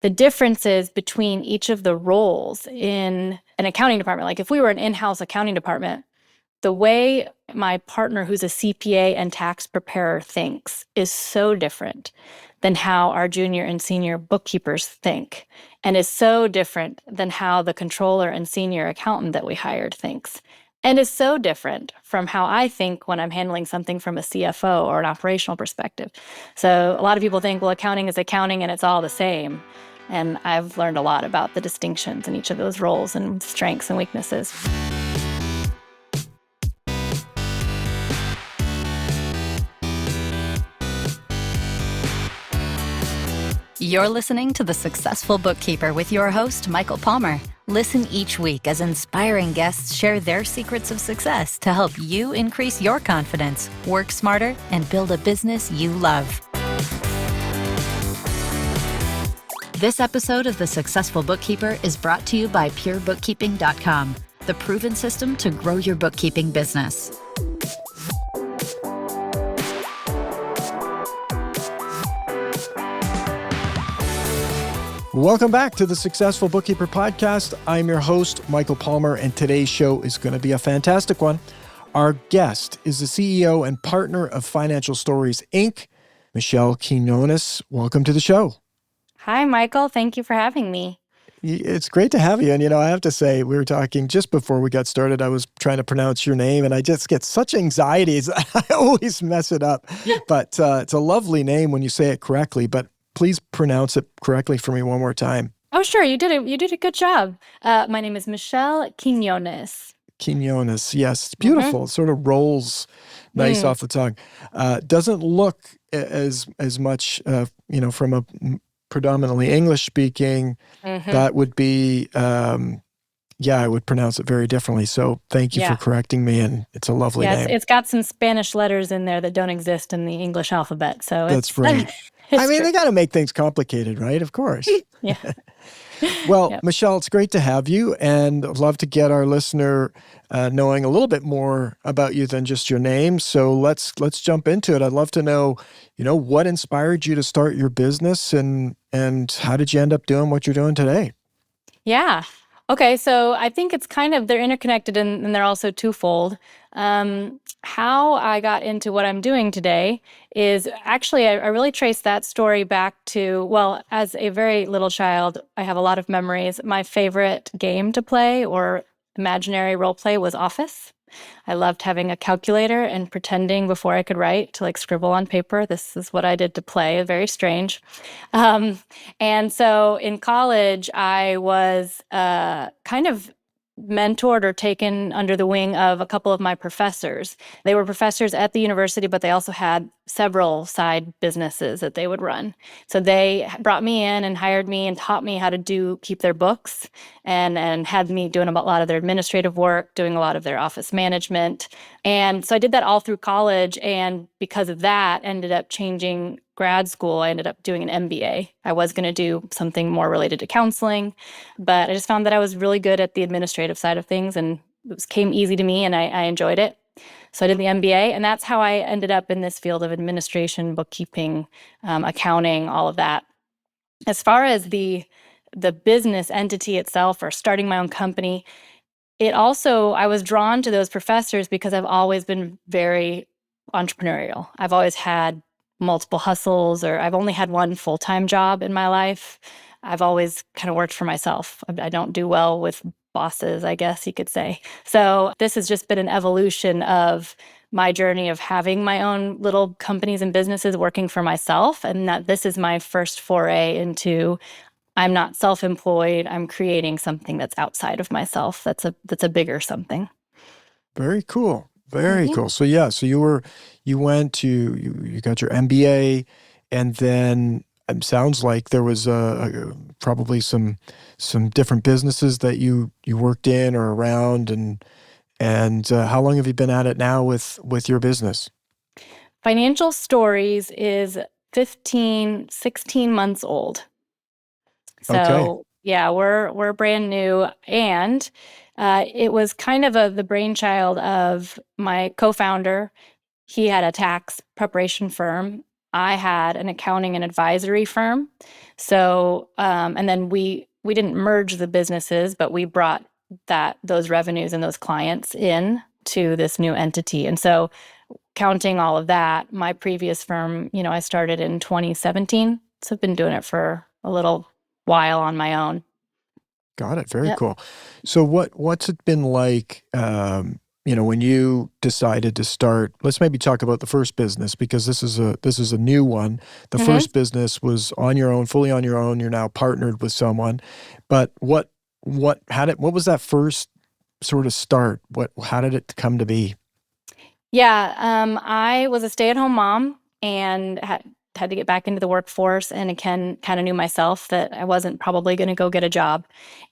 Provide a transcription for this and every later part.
the differences between each of the roles in an accounting department. Like if we were an in-house accounting department, the way my partner, who's a CPA and tax preparer, thinks is so different than how our junior and senior bookkeepers think, and is so different than how the controller and senior accountant that we hired thinks, and is so different from how I think when I'm handling something from a CFO or an operational perspective. So a lot of people think, well, accounting is accounting and it's all the same. And I've learned a lot about the distinctions in each of those roles and strengths and weaknesses. You're listening to The Successful Bookkeeper with your host, Michael Palmer. Listen each week as inspiring guests share their secrets of success to help you increase your confidence, work smarter, and build a business you love. This episode of The Successful Bookkeeper is brought to you by PureBookkeeping.com, the proven system to grow your bookkeeping business. Welcome back to the Successful Bookkeeper Podcast. I'm your host, Michael Palmer, and today's show is going to be a fantastic one. Our guest is the CEO and partner of Financial Stories, Inc., Michelle Quiñonez. Welcome to the show. Hi, Michael. Thank you for having me. It's great to have you. And, I have to say, we were talking just before we got started. I was trying to pronounce your name, and I just get such anxiety. I always mess it up. But it's a lovely name when you say it correctly. But please pronounce it correctly for me one more time. Oh, sure. You did a good job. My name is Michelle Quiñonez. Quiñonez. Yes. It's beautiful. It sort of rolls nice off the tongue. Doesn't look as much, from a predominantly English speaking, that would be, I would pronounce it very differently. So thank you for correcting me. And it's a lovely name. It's got some Spanish letters in there that don't exist in the English alphabet. So that's right. They got to make things complicated, right? Of course. Yeah. Well, Michelle, it's great to have you, and I'd love to get our listener knowing a little bit more about you than just your name. So let's jump into it. I'd love to know, what inspired you to start your business, and how did you end up doing what you're doing today? Yeah. Okay, so I think it's they're interconnected and they're also twofold. How I got into what I'm doing today is actually, I really trace that story back to, as a very little child, I have a lot of memories. My favorite game to play or imaginary role play was Office. I loved having a calculator and pretending before I could write to scribble on paper. This is what I did to play. Very strange. And so in college, I was kind of mentored or taken under the wing of a couple of my professors. They were professors at the university, but they also had several side businesses that they would run. So they brought me in and hired me and taught me how to keep their books and had me doing a lot of their administrative work, doing a lot of their office management. And so I did that all through college. And because of that, ended up changing grad school. I ended up doing an MBA. I was going to do something more related to counseling, but I just found that I was really good at the administrative side of things, and it came easy to me, and I enjoyed it. So I did the MBA, and that's how I ended up in this field of administration, bookkeeping, accounting, all of that. As far as the business entity itself or starting my own company, I was drawn to those professors because I've always been very entrepreneurial. I've always had multiple hustles, or I've only had one full-time job in my life. I've always kind of worked for myself. I don't do well with bosses, I guess you could say. So this has just been an evolution of my journey of having my own little companies and businesses working for myself, and that this is my first foray into I'm not self-employed. I'm creating something that's outside of myself. That's a bigger something. Very cool. Very cool. So you got your MBA, and then it sounds like there was probably some different businesses that you worked in or around, and how long have you been at it now with your business? Financial Stories is 16 months old. So yeah, we're brand new, and it was kind of the brainchild of my co-founder. He had a tax preparation firm, I had an accounting and advisory firm. So, and then we didn't merge the businesses, but we brought those revenues and those clients in to this new entity. And so, counting all of that, my previous firm, I started in 2017. So I've been doing it for a little while on my own. Got it. Very Yep. cool. So what's it been like, when you decided to start? Let's maybe talk about the first business, because this is a new one. The Mm-hmm. first business was on your own, fully on your own. You're now partnered with someone. But what was that first sort of start? How did it come to be? Yeah, I was a stay-at-home mom and had to get back into the workforce, and again, kind of knew myself that I wasn't probably going to go get a job.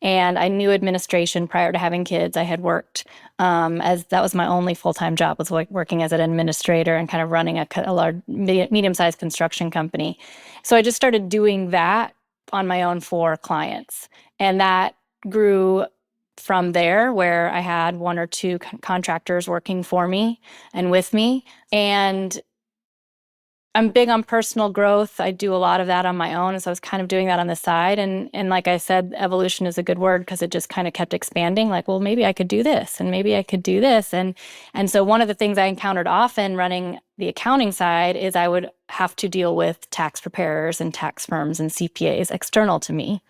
And I knew administration prior to having kids. I had worked as that was my only full-time job, was working as an administrator and kind of running a large, medium-sized construction company. So I just started doing that on my own for clients, and that grew from there, where I had one or two contractors working for me and with me. And I'm big on personal growth. I do a lot of that on my own. And so I was kind of doing that on the side. And like I said, evolution is a good word, because it just kind of kept expanding. Like, well, maybe I could do this, and maybe I could do this. And so one of the things I encountered often running the accounting side is I would have to deal with tax preparers and tax firms and CPAs external to me.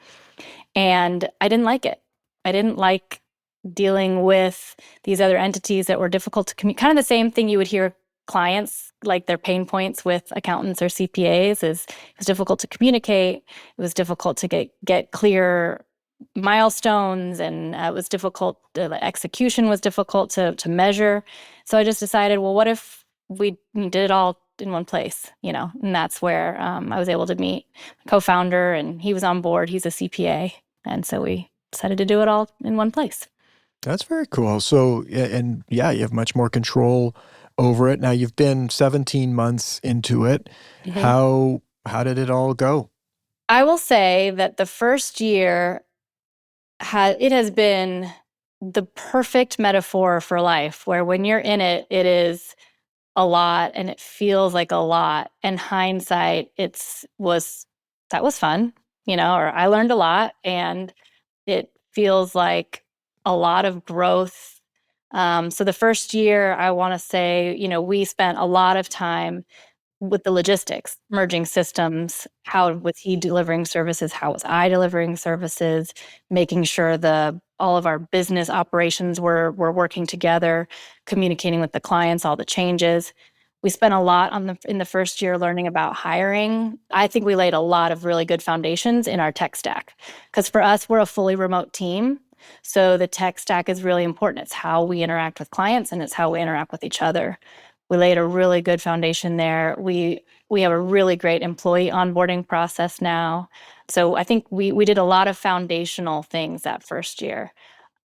And I didn't like it. I didn't like dealing with these other entities that were difficult to communicate. Kind of the same thing you would hear clients, like their pain points with accountants or CPAs, is it was difficult to communicate. It was difficult to get clear milestones, and it was difficult. The execution was difficult to measure. So I just decided, well, what if we did it all in one place, And that's where I was able to meet my co-founder, and he was on board. He's a CPA. And so we decided to do it all in one place. That's very cool. So, and yeah, you have much more control over it. Now you've been 17 months into it. Mm-hmm. How did it all go? I will say that the first year has been the perfect metaphor for life, where when you're in it, it is a lot and it feels like a lot. And hindsight, that was fun, or I learned a lot, and it feels like a lot of growth. So the first year, I want to say, we spent a lot of time with the logistics, merging systems. How was he delivering services? How was I delivering services? Making sure all of our business operations were working together, communicating with the clients, all the changes. We spent a lot in the first year learning about hiring. I think we laid a lot of really good foundations in our tech stack, because for us, we're a fully remote team. So the tech stack is really important. It's how we interact with clients, and it's how we interact with each other. We laid a really good foundation there. We have a really great employee onboarding process now. So I think we did a lot of foundational things that first year.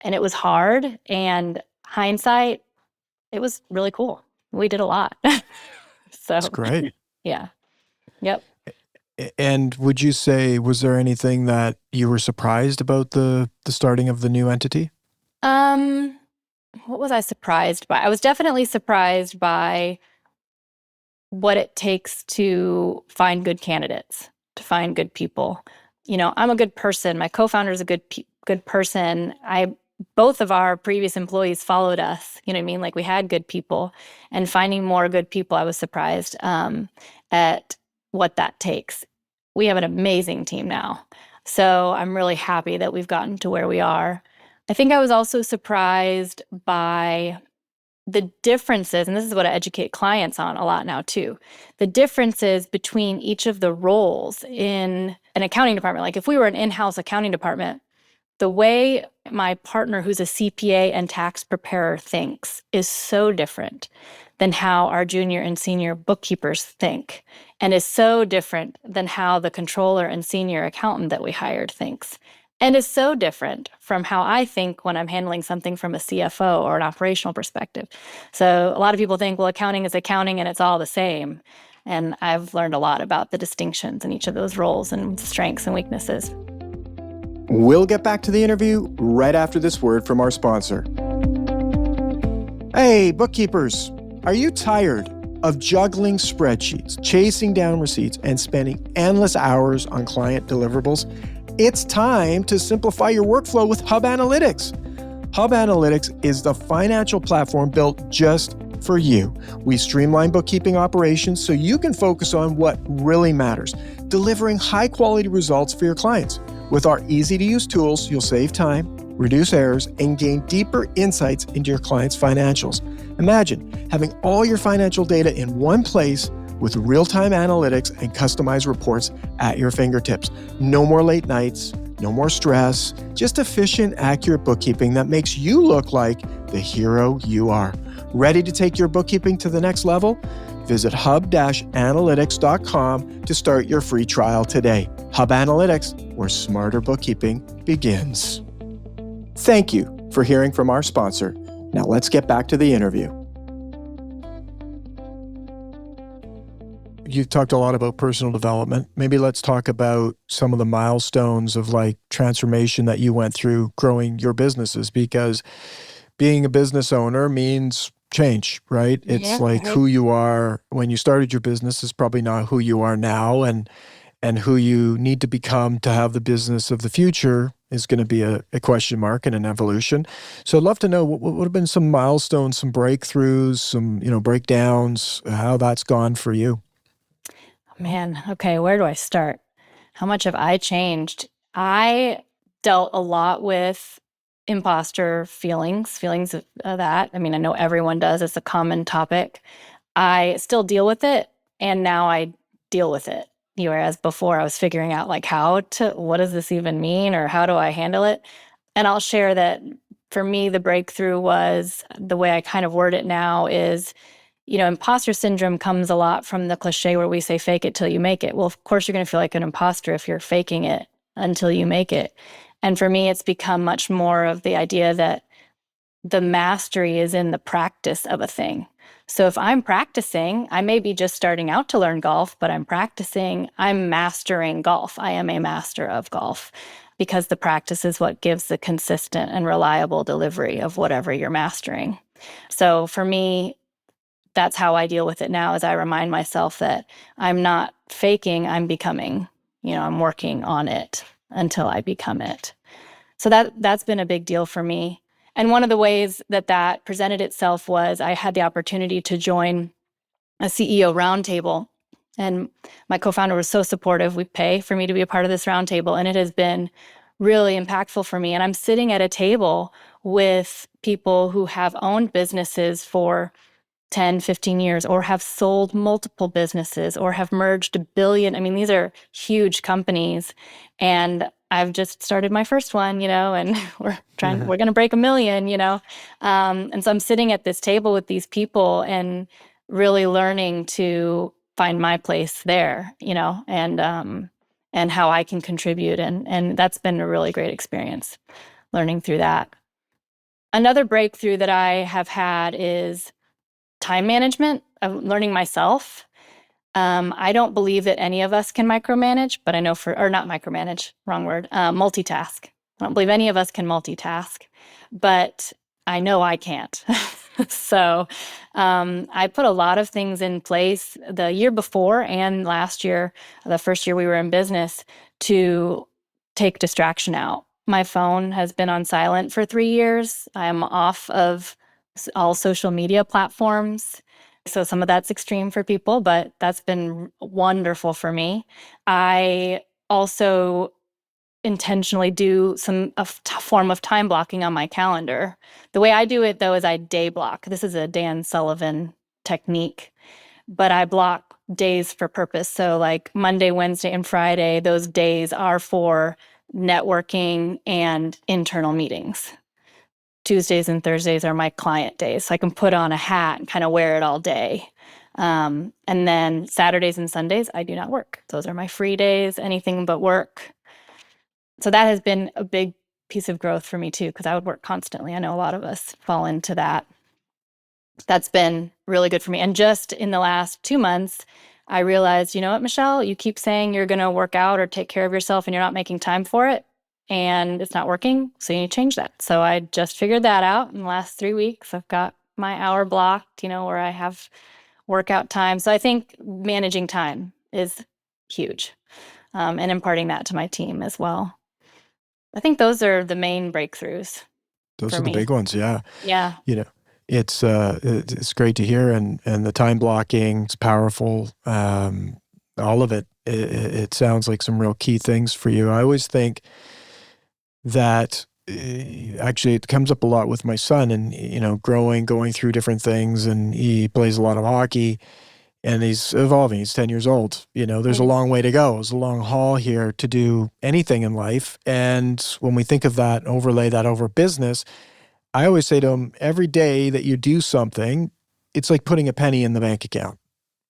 And it was hard. And hindsight, it was really cool. We did a lot. So That's great. Yeah. Yep. And would you say, was there anything that you were surprised about the starting of the new entity? What was I surprised by? I was definitely surprised by what it takes to find good candidates, to find good people. I'm a good person. My co-founder is a good person. Both of our previous employees followed us. You know what I mean? Like, we had good people, and finding more good people, I was surprised at what that takes. We have an amazing team now. So I'm really happy that we've gotten to where we are. I think I was also surprised by the differences, and this is what I educate clients on a lot now too, the differences between each of the roles in an accounting department. Like, if we were an in-house accounting department, the way my partner, who's a CPA and tax preparer, thinks is so different than how our junior and senior bookkeepers think, and is so different than how the controller and senior accountant that we hired thinks, and is so different from how I think when I'm handling something from a CFO or an operational perspective. So a lot of people think, well, accounting is accounting and it's all the same. And I've learned a lot about the distinctions in each of those roles and strengths and weaknesses. We'll get back to the interview right after this word from our sponsor. Hey, bookkeepers, are you tired? of juggling spreadsheets, chasing down receipts, and spending endless hours on client deliverables, it's time to simplify your workflow with Hub Analytics. Hub Analytics is the financial platform built just for you. We streamline bookkeeping operations so you can focus on what really matters, delivering high-quality results for your clients. With our easy-to-use tools, you'll save time, reduce errors, and gain deeper insights into your clients' financials. Imagine having all your financial data in one place with real-time analytics and customized reports at your fingertips. No more late nights, no more stress, just efficient, accurate bookkeeping that makes you look like the hero you are. Ready to take your bookkeeping to the next level? Visit hub-analytics.com to start your free trial today. Hub Analytics, where smarter bookkeeping begins. Thank you for hearing from our sponsor. Now let's get back to the interview. You talked a lot about personal development. Maybe let's talk about some of the milestones of like transformation that you went through growing your businesses, because being a business owner means change, right? It's like who you are when you started your business is probably not who you are now, and who you need to become to have the business of the future is going to be a question mark and an evolution. So I'd love to know what would have been some milestones, some breakthroughs, some, breakdowns, how that's gone for you. Man, okay, where do I start? How much have I changed? I dealt a lot with imposter feelings of that. I mean, I know everyone does. It's a common topic. I still deal with it, and now I deal with it. Whereas before I was figuring out like what does this even mean, or how do I handle it? And I'll share that for me, the breakthrough was the way I kind of word it now is, imposter syndrome comes a lot from the cliche where we say fake it till you make it. Well, of course, you're going to feel like an imposter if you're faking it until you make it. And for me, it's become much more of the idea that the mastery is in the practice of a thing. So if I'm practicing, I may be just starting out to learn golf, but I'm practicing, I'm mastering golf. I am a master of golf, because the practice is what gives the consistent and reliable delivery of whatever you're mastering. So for me, that's how I deal with it now, is I remind myself that I'm not faking, I'm becoming. I'm working on it until I become it. So that's been a big deal for me. And one of the ways that presented itself was I had the opportunity to join a CEO roundtable. And my co-founder was so supportive. We pay for me to be a part of this roundtable, and it has been really impactful for me. And I'm sitting at a table with people who have owned businesses for 10, 15 years, or have sold multiple businesses, or have merged $1 billion. I mean, these are huge companies. And I've just started my first one, and we're going to break $1 million, and so I'm sitting at this table with these people and really learning to find my place there, and how I can contribute. And that's been a really great experience, learning through that. Another breakthrough that I have had is time management. I'm learning myself. I don't believe that any of us can micromanage, but I know not micromanage, wrong word, multitask. I don't believe any of us can multitask, but I know I can't. So I put a lot of things in place the year before and last year, the first year we were in business, to take distraction out. My phone has been on silent for 3 years. I'm off of all social media platforms. So some of that's extreme for people, but that's been wonderful for me. I also intentionally do a form of time blocking on my calendar. The way I do it, though, is I day block. This is a Dan Sullivan technique, but I block days for purpose. So like Monday, Wednesday, and Friday, those days are for networking and internal meetings. Tuesdays and Thursdays are my client days. So I can put on a hat and kind of wear it all day. And then Saturdays and Sundays, I do not work. Those are my free days, anything but work. So that has been a big piece of growth for me too, because I would work constantly. I know a lot of us fall into that. That's been really good for me. And just in the last 2 months, I realized, you know what, Michelle, you keep saying you're going to work out or take care of yourself and you're not making time for it, and it's not working. So you need to change that. So I just figured that out in the last 3 weeks. I've got my hour blocked, where I have workout time. So I think managing time is huge, and imparting that to my team as well. I think those are the main breakthroughs Those for are the me. big ones. Yeah. Yeah. You know, it's great to hear. And the time blocking, it's powerful. All of it, it sounds like some real key things for you. I always think that actually it comes up a lot with my son, and, going through different things, and he plays a lot of hockey, and he's evolving. He's 10 years old. There's a long way to go. There's a long haul here to do anything in life. And when we think of that, overlay that over business, I always say to him, every day that you do something, it's like putting a penny in the bank account,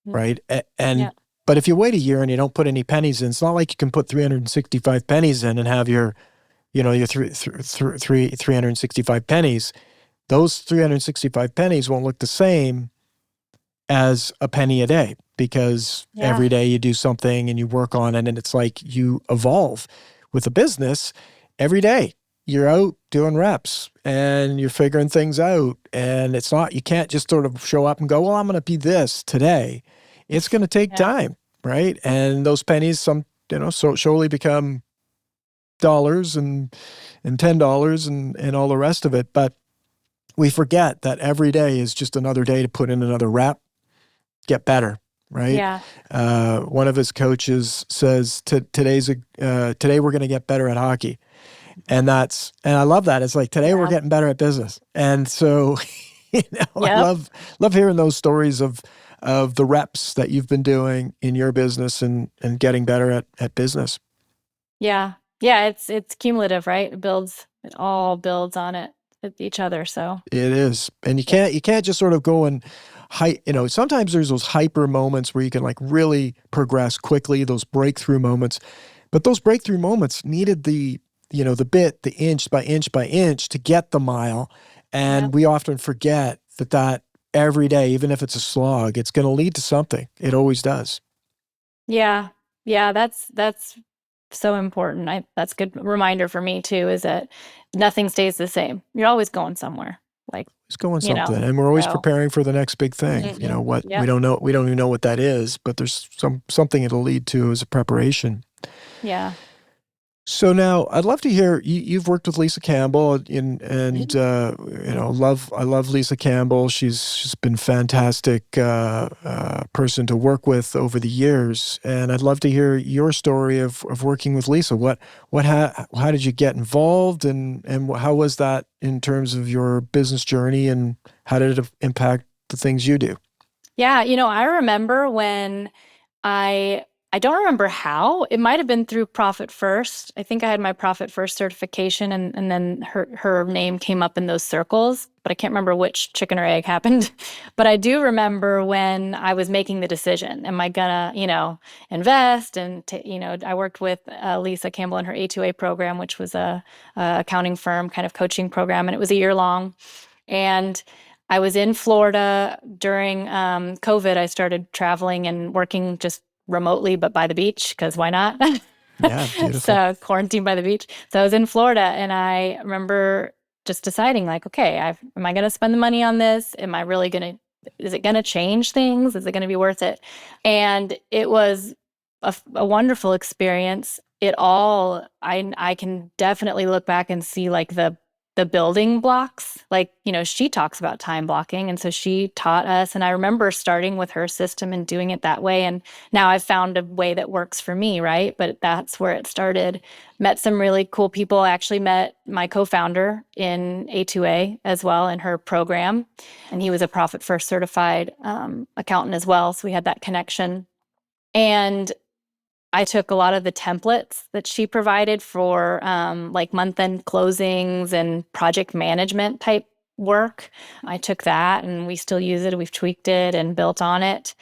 right? Yeah. But if you wait a year and you don't put any pennies in, it's not like you can put 365 pennies in and have your 365 pennies. Those 365 pennies won't look the same as a penny a day, because every day you do something and you work on it, and it's like you evolve. With a business, every day you're out doing reps and you're figuring things out, and it's not, you can't just sort of show up and go, well, I'm going to be this today. It's going to take time, right? And those pennies, surely become dollars and $10 and all the rest of it. But we forget that every day is just another day to put in another rep, get better, right? Yeah. One of his coaches says, today we're going to get better at hockey. And I love that. It's like, today we're getting better at business. And so, I love hearing those stories of the reps that you've been doing in your business and getting better at business. Yeah. Yeah. It's cumulative, right? It all builds on it with each other. So it is. And you can't just sort of go and sometimes there's those hyper moments where you can like really progress quickly, those breakthrough moments. But those breakthrough moments needed the inch by inch by inch to get the mile. And we often forget that every day, even if it's a slog, it's going to lead to something. It always does. Yeah. Yeah. That's so important. That's a good reminder for me too, is that nothing stays the same. You're always going somewhere. Like, it's going something. And we're always preparing for the next big thing. Mm-hmm. We don't know. We don't even know what that is, but there's something it'll lead to as a preparation. Yeah. So now I'd love to hear, you've worked with Lisa Campbell I love Lisa Campbell. She's been a fantastic person to work with over the years. And I'd love to hear your story of working with Lisa. How did you get involved, and how was that in terms of your business journey, and how did it impact the things you do? Yeah. I remember when I don't remember how. It might have been through Profit First. I think I had my Profit First certification, and then her name came up in those circles, but I can't remember which chicken or egg happened. But I do remember when I was making the decision, am I gonna, invest? And I worked with Lisa Campbell in her A2A program, which was a accounting firm kind of coaching program, and it was a year long. And I was in Florida during COVID. I started traveling and working just remotely, but by the beach, because why not? Yeah, beautiful. So quarantine by the beach. So I was in Florida, and I remember just deciding, like, okay, am I going to spend the money on this? Am I really is it going to change things? Is it going to be worth it? And it was a wonderful experience. I can definitely look back and see like the building blocks. Like, she talks about time blocking. And so she taught us. And I remember starting with her system and doing it that way. And now I've found a way that works for me, right? But that's where it started. Met some really cool people. I actually met my co-founder in A2A as well in her program. And he was a Profit First certified accountant as well. So we had that connection. And I took a lot of the templates that she provided for like month-end closings and project management type work. I took that, and we still use it. We've tweaked it and built on it.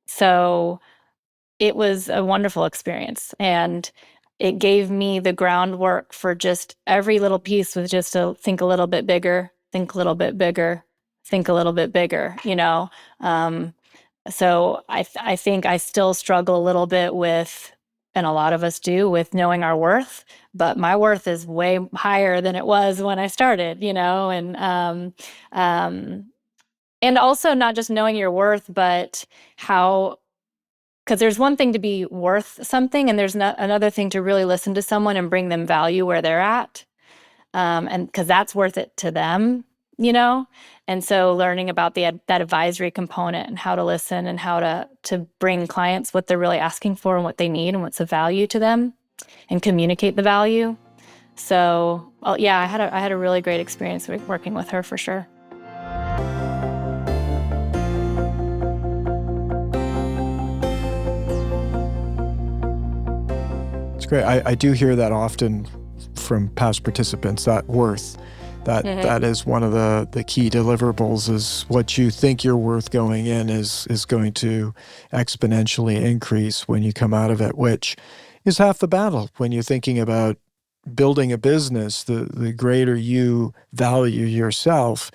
So it was a wonderful experience, and it gave me the groundwork for just every little piece was just to think a little bit bigger, think a little bit bigger, think a little bit bigger, So I think I still struggle a little bit with, and a lot of us do, with knowing our worth, but my worth is way higher than it was when I started, and And also not just knowing your worth, but how, because there's one thing to be worth something, and there's another thing to really listen to someone and bring them value where they're at. And because that's worth it to them, you know? And so learning about that advisory component and how to listen and how to bring clients what they're really asking for and what they need and what's of value to them and communicate the value. So, yeah, I had a really great experience working with her for sure. It's great. I do hear that often from past participants, that worth. That is one of the key deliverables, is what you think you're worth going in is going to exponentially increase when you come out of it, which is half the battle when you're thinking about building a business. The greater you value yourself,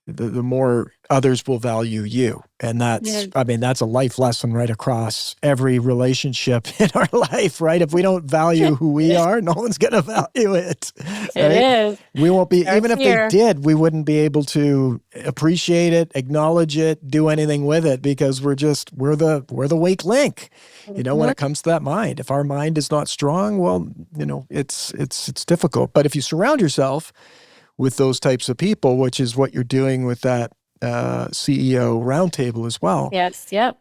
the more others will value you. And that's a life lesson right across every relationship in our life, right? If we don't value who we are, no one's going to value it. Right? It is. We won't be, Starts even if here. they did, we wouldn't be able to appreciate it, acknowledge it, do anything with it, because we're the weak link, when it comes to that mind. If our mind is not strong, well, it's difficult. But if you surround yourself with those types of people, which is what you're doing with that CEO roundtable as well. Yes. Yep.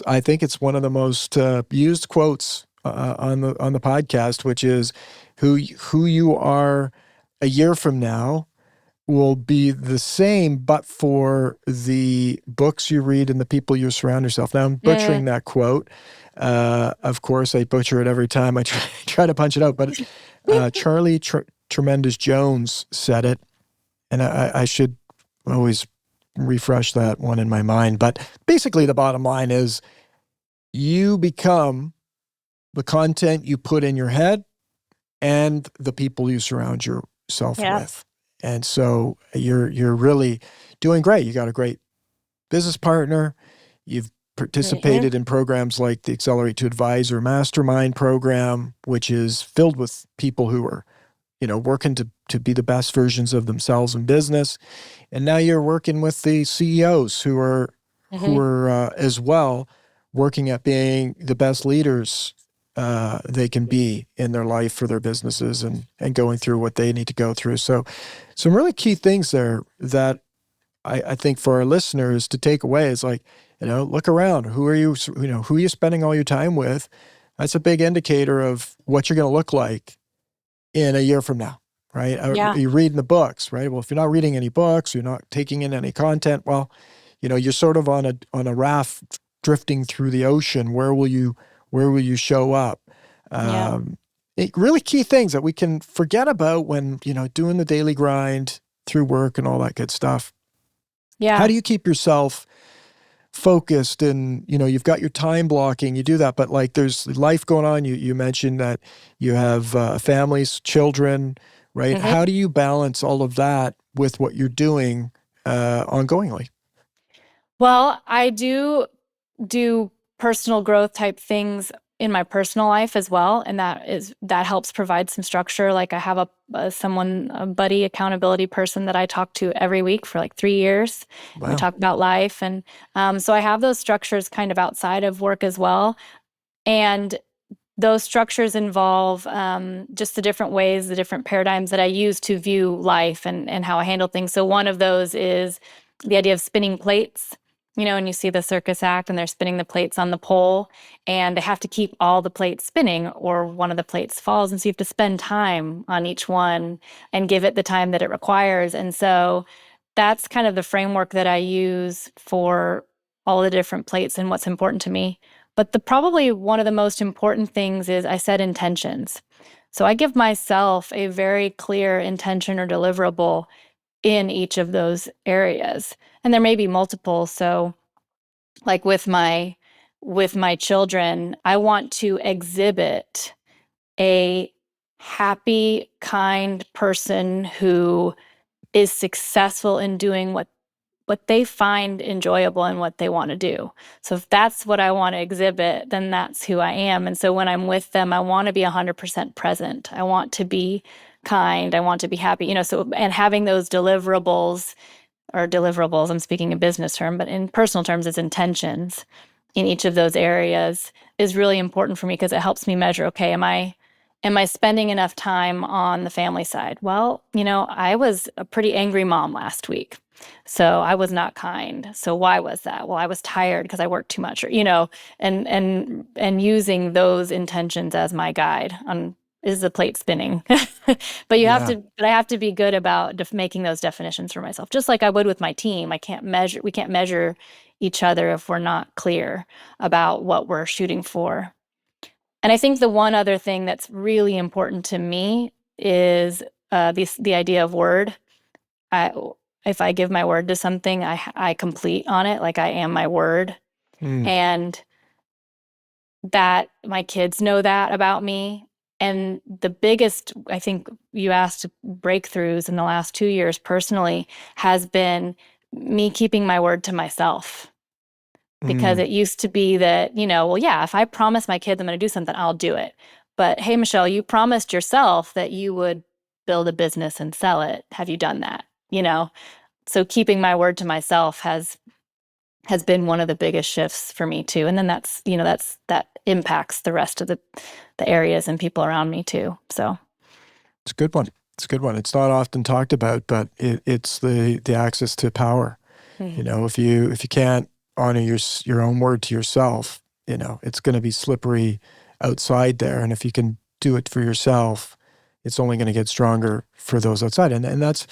I think it's one of the most used quotes on the podcast, which is who you are a year from now will be the same, but for the books you read and the people you surround yourself. Now I'm butchering that quote. Of course, I butcher it every time I try to punch it out, but Charlie Tremendous Jones said it, and I should always refresh that one in my mind. But basically, the bottom line is you become the content you put in your head and the people you surround yourself with. And so you're really doing great. You got a great business partner. You've participated in programs like the Accelerate to Advisor Mastermind program, which is filled with people who are working to be the best versions of themselves in business. And now you're working with the CEOs who are as well working at being the best leaders they can be in their life for their businesses and going through what they need to go through. So some really key things there that I think for our listeners to take away is like, look around. Who are you spending all your time with? That's a big indicator of what you're going to look like in a year from now, right? Yeah. You're reading the books, right? Well, if you're not reading any books, you're not taking in any content, well, you're sort of on a raft drifting through the ocean. Where will you show up? Really key things that we can forget about when, doing the daily grind through work and all that good stuff. Yeah. How do you keep yourself focused? And you've got your time blocking, you do that, but like there's life going on. You mentioned that you have families, children, right? How do you balance all of that with what you're doing ongoingly? Well, I do personal growth type things in my personal life as well, and that helps provide some structure. Like I have a buddy accountability person that I talk to every week for like 3 years. Wow. We talk about life, and so I have those structures kind of outside of work as well. And those structures involve just the different ways, the different paradigms that I use to view life and how I handle things. So one of those is the idea of spinning plates. And you see the circus act and they're spinning the plates on the pole, and they have to keep all the plates spinning or one of the plates falls. And so you have to spend time on each one and give it the time that it requires. And so that's kind of the framework that I use for all the different plates and what's important to me. But probably one of the most important things is I set intentions. So I give myself a very clear intention or deliverable in each of those areas. And there may be multiple. So like with my children, I want to exhibit a happy, kind person who is successful in doing what they find enjoyable and what they want to do. So if that's what I want to exhibit, then that's who I am. And so when I'm with them, I want to be 100% present. I want to be kind. I want to be happy, so, and having those deliverables or deliverables. I'm speaking in business term, but in personal terms, it's intentions in each of those areas is really important for me because it helps me measure, okay, am I spending enough time on the family side? Well, I was a pretty angry mom last week. So I was not kind. So why was that? Well, I was tired because I worked too much, or, and using those intentions as my guide on, is the plate spinning? But Yeah. I have to be good about making those definitions for myself, just like I would with my team. We can't measure each other if we're not clear about what we're shooting for. And I think the one other thing that's really important to me is the idea of word. I, if I give my word to something, I complete on it, like I am my word. Mm. And that my kids know that about me. And the biggest, I think you asked, breakthroughs in the last 2 years personally has been me keeping my word to myself. Because Mm. it used to be that, well, yeah, if I promise my kids I'm going to do something, I'll do it. But hey, Michelle, you promised yourself that you would build a business and sell it. Have you done that? So keeping my word to myself has been one of the biggest shifts for me too. And then that impacts the rest of the areas and people around me too. So It's a good one. It's a good one. It's not often talked about, but it's the access to power. mm-hmm. If you can't honor your own word to yourself, it's going to be slippery outside there. And if you can do it for yourself, it's only going to get stronger for those outside. And that's,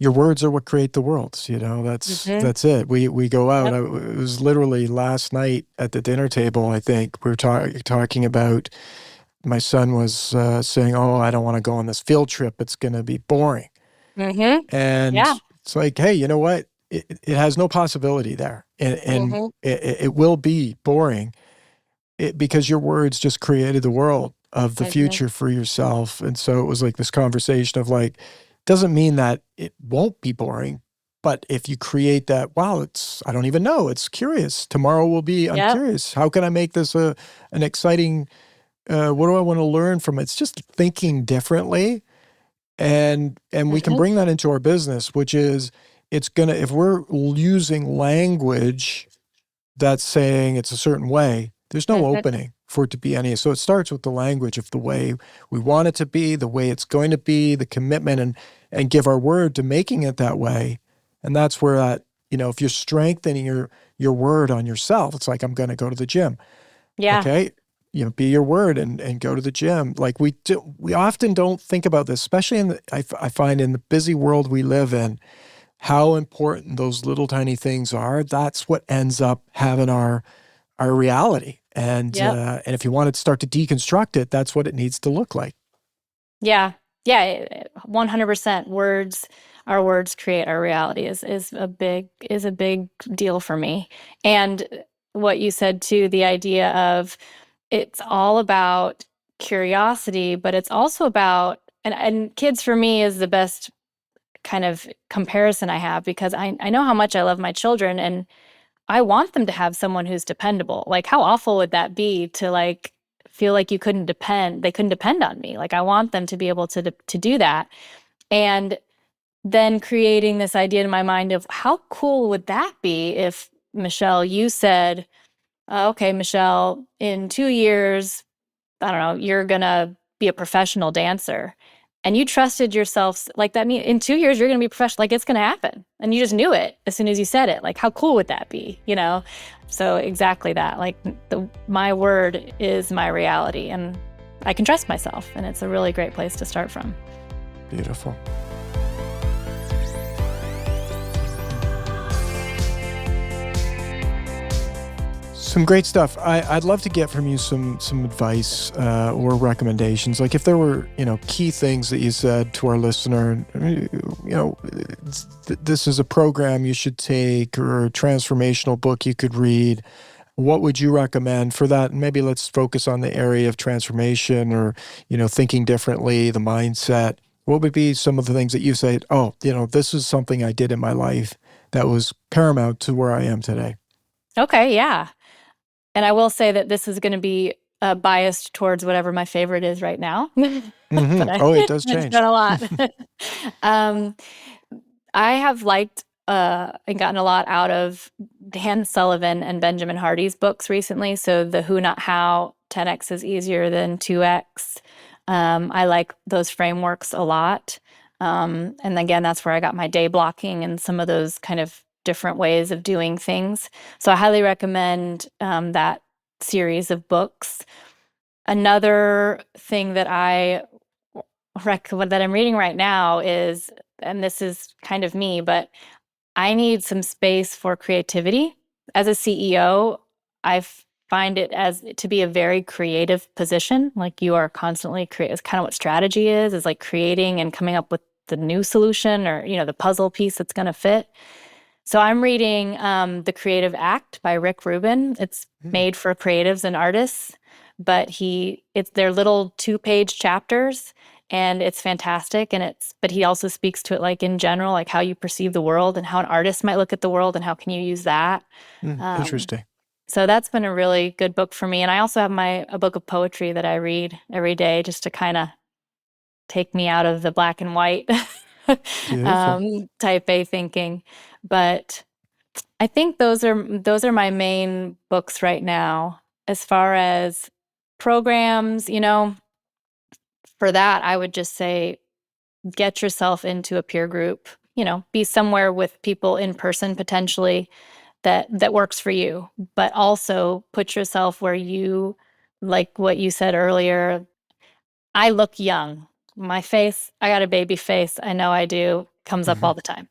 your words are what create the world. Mm-hmm. That's it. We go out. Yep. It was literally last night at the dinner table. I think we were talking about, my son was saying, "Oh, I don't want to go on this field trip. It's going to be boring." Mm-hmm. Yeah. And it's like, hey, you know what? It has no possibility there, and Mm-hmm. it will be boring, because your words just created the world of the Mm-hmm. future for yourself. And so it was like this conversation of like, doesn't mean that it won't be boring, but if you create that, wow, I don't even know, it's curious. Tomorrow will be, I'm Yep. curious. How can I make this an exciting? What do I want to learn from it? It's just thinking differently, and we can Mm-hmm. bring that into our business, which is, if we're using language that's saying it's a certain way, there's no Mm-hmm. opening for it to be any. So it starts with the language of the way we want it to be, the way it's going to be, the commitment, and give our word to making it that way. And that's where that, if you're strengthening your word on yourself, it's like, I'm going to go to the gym. Yeah. Okay. Be your word and go to the gym. Like we often don't think about this, especially I find in the busy world we live in, how important those little tiny things are. That's what ends up having our reality. And Yep. and if you want to start to deconstruct it, that's what it needs to look like. Yeah. Yeah. 100% our words create our reality is a big deal for me. And what you said too, the idea of it's all about curiosity, but it's also about, and kids for me is the best kind of comparison I have because I know how much I love my children and I want them to have someone who's dependable. Like, how awful would that be to like feel like they couldn't depend on me. Like, I want them to be able to do that. And then creating this idea in my mind of how cool would that be if, Michelle, you said, okay, Michelle, in 2 years, I don't know, you're gonna be a professional dancer. And you trusted yourself like that. Mean in 2 years you're gonna be professional, like it's gonna happen. And you just knew it as soon as you said it. Like, how cool would that be? So exactly that. Like my word is my reality, and I can trust myself, and it's a really great place to start from. Beautiful. Some great stuff. I'd love to get from you some advice or recommendations. Like if there were, key things that you said to our listener, this is a program you should take or a transformational book you could read. What would you recommend for that? And maybe let's focus on the area of transformation or, thinking differently, the mindset. What would be some of the things that you say, oh, this is something I did in my life that was paramount to where I am today? Okay, yeah. And I will say that this is going to be biased towards whatever my favorite is right now. But Mm-hmm. Oh, it does it's change. been a lot. um, I have liked and gotten a lot out of Dan Sullivan and Benjamin Hardy's books recently. So the Who Not How, 10x is easier than 2x. I like those frameworks a lot. And again, that's where I got my day blocking and some of those kind of different ways of doing things. So I highly recommend that series of books. Another thing that that I'm reading right now is, and this is kind of me, but I need some space for creativity. As a CEO, I find it as to be a very creative position. Like you are constantly creating. It's kind of what strategy is like creating and coming up with the new solution or, the puzzle piece that's going to fit. So I'm reading The Creative Act by Rick Rubin. It's made for creatives and artists, but it's their little 2-page chapters, and it's fantastic. But he also speaks to it like in general, like how you perceive the world and how an artist might look at the world and how can you use that. Interesting. So that's been a really good book for me. And I also have a book of poetry that I read every day just to kind of take me out of the black and white type A thinking. But I think those are my main books right now. As far as programs, for that, I would just say get yourself into a peer group, be somewhere with people in person potentially that works for you, but also put yourself where you, like what you said earlier, I look young. My face, I got a baby face. I know I do, comes up all the time.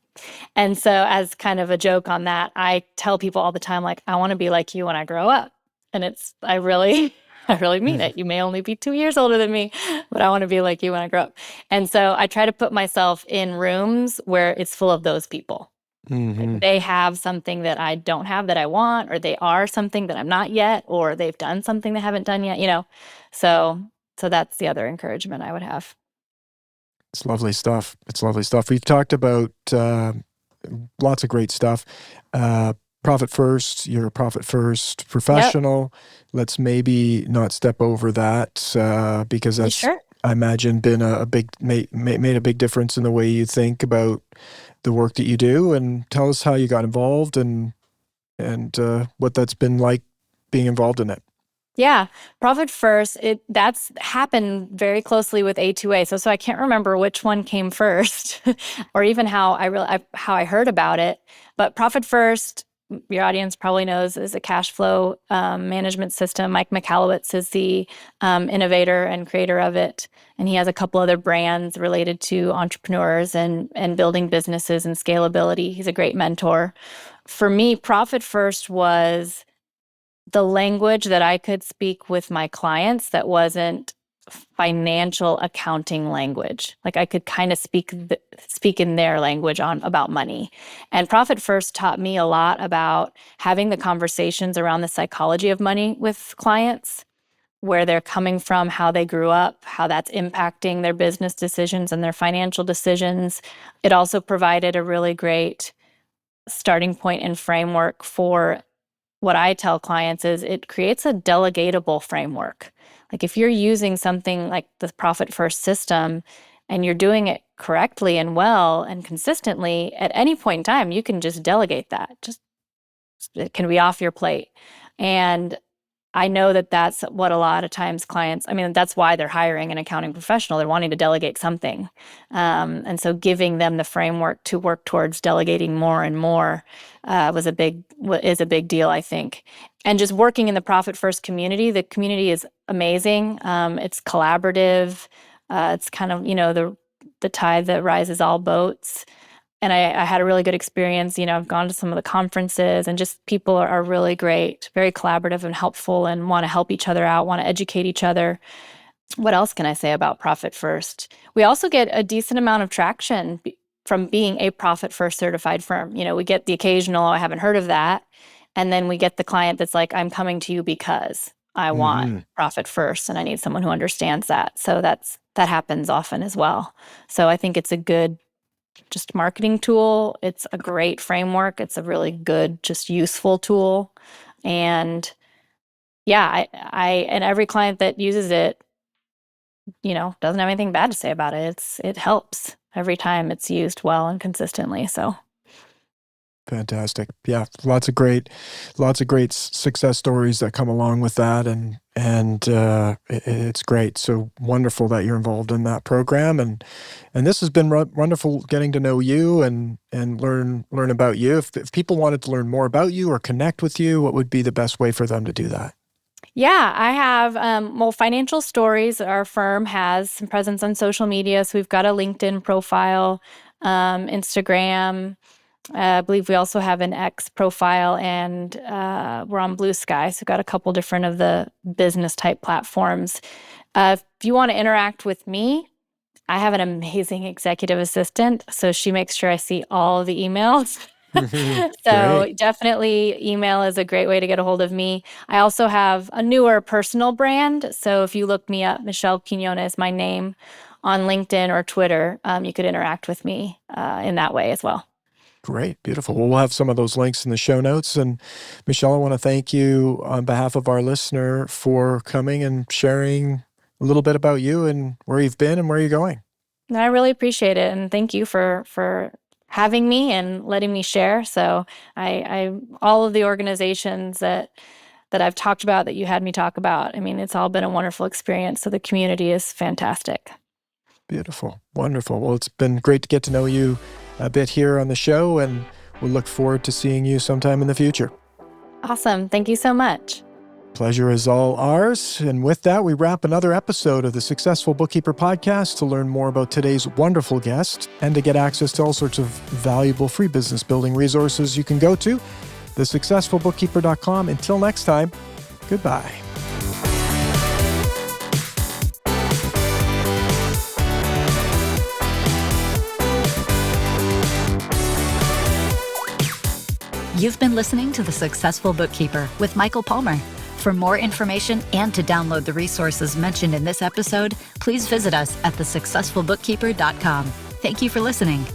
And so as kind of a joke on that, I tell people all the time, like, I want to be like you when I grow up. And I really, I really mean it. You may only be 2 years older than me, but I want to be like you when I grow up. And so I try to put myself in rooms where it's full of those people. Like they have something that I don't have that I want, or they are something that I'm not yet, or they've done something they haven't done yet, So that's the other encouragement I would have. It's lovely stuff. We've talked about lots of great stuff. Profit first, you're a profit first professional. Yep. Let's maybe not step over that because that's, sure? I imagine, been made a big difference in the way you think about the work that you do. And tell us how you got involved and what that's been like being involved in it. Yeah, profit first. That's happened very closely with A2A. So I can't remember which one came first, or even how I heard about it. But profit first, your audience probably knows, is a cash flow management system. Mike Michalowicz is the innovator and creator of it, and he has a couple other brands related to entrepreneurs and building businesses and scalability. He's a great mentor. For me, profit first was the language that I could speak with my clients that wasn't financial accounting language. Like I could kind of speak in their language about money. And Profit First taught me a lot about having the conversations around the psychology of money with clients, where they're coming from, how they grew up, how that's impacting their business decisions and their financial decisions. It also provided a really great starting point and framework for what I tell clients is it creates a delegatable framework. Like if you're using something like the Profit First system and you're doing it correctly and well and consistently, at any point in time, you can just delegate that. It can be off your plate. And I know that that's what a lot of times that's why they're hiring an accounting professional. They're wanting to delegate something. And so giving them the framework to work towards delegating more and more is a big deal, I think. And just working in the Profit First community, the community is amazing. It's collaborative. It's kind of, the tide that rises all boats. And I had a really good experience. I've gone to some of the conferences and just people are really great, very collaborative and helpful and want to help each other out, want to educate each other. What else can I say about Profit First? We also get a decent amount of traction from being a Profit First certified firm. We get the occasional, I haven't heard of that. And then we get the client that's like, I'm coming to you because I want Profit First and I need someone who understands that. So that happens often as well. So I think it's a good just marketing tool. It's a great framework. It's a really good, just useful tool. And yeah, and every client that uses it, doesn't have anything bad to say about it. It helps every time it's used well and consistently. So Fantastic. Yeah, lots of great success stories that come along with that, and it's great. So wonderful that you're involved in that program, and this has been wonderful getting to know you and learn about you. If people wanted to learn more about you or connect with you, what would be the best way for them to do that? Yeah, I have, Financial Stories, our firm has some presence on social media. So we've got a LinkedIn profile, Instagram. I believe we also have an X profile, and we're on Blue Sky. So we've got a couple different of the business type platforms. If you want to interact with me, I have an amazing executive assistant. So she makes sure I see all the emails. So Great. definitely email is a great way to get a hold of me. I also have a newer personal brand. So if you look me up, Michelle Quiñonez, my name, on LinkedIn or Twitter, you could interact with me in that way as well. Great. Beautiful. Well, we'll have some of those links in the show notes. And Michelle, I want to thank you on behalf of our listener for coming and sharing a little bit about you and where you've been and where you're going. And I really appreciate it. And thank you for having me and letting me share. So I all of the organizations that I've talked about, that you had me talk about, I mean, it's all been a wonderful experience. So the community is fantastic. Beautiful. Wonderful. Well, it's been great to get to know you a bit here on the show, and we'll look forward to seeing you sometime in the future. Awesome. Thank you so much. Pleasure is all ours. And with that, we wrap another episode of the Successful Bookkeeper podcast. To learn more about today's wonderful guest and to get access to all sorts of valuable free business building resources, you can go to thesuccessfulbookkeeper.com. Until next time, goodbye. You've been listening to The Successful Bookkeeper with Michael Palmer. For more information and to download the resources mentioned in this episode, please visit us at thesuccessfulbookkeeper.com. Thank you for listening.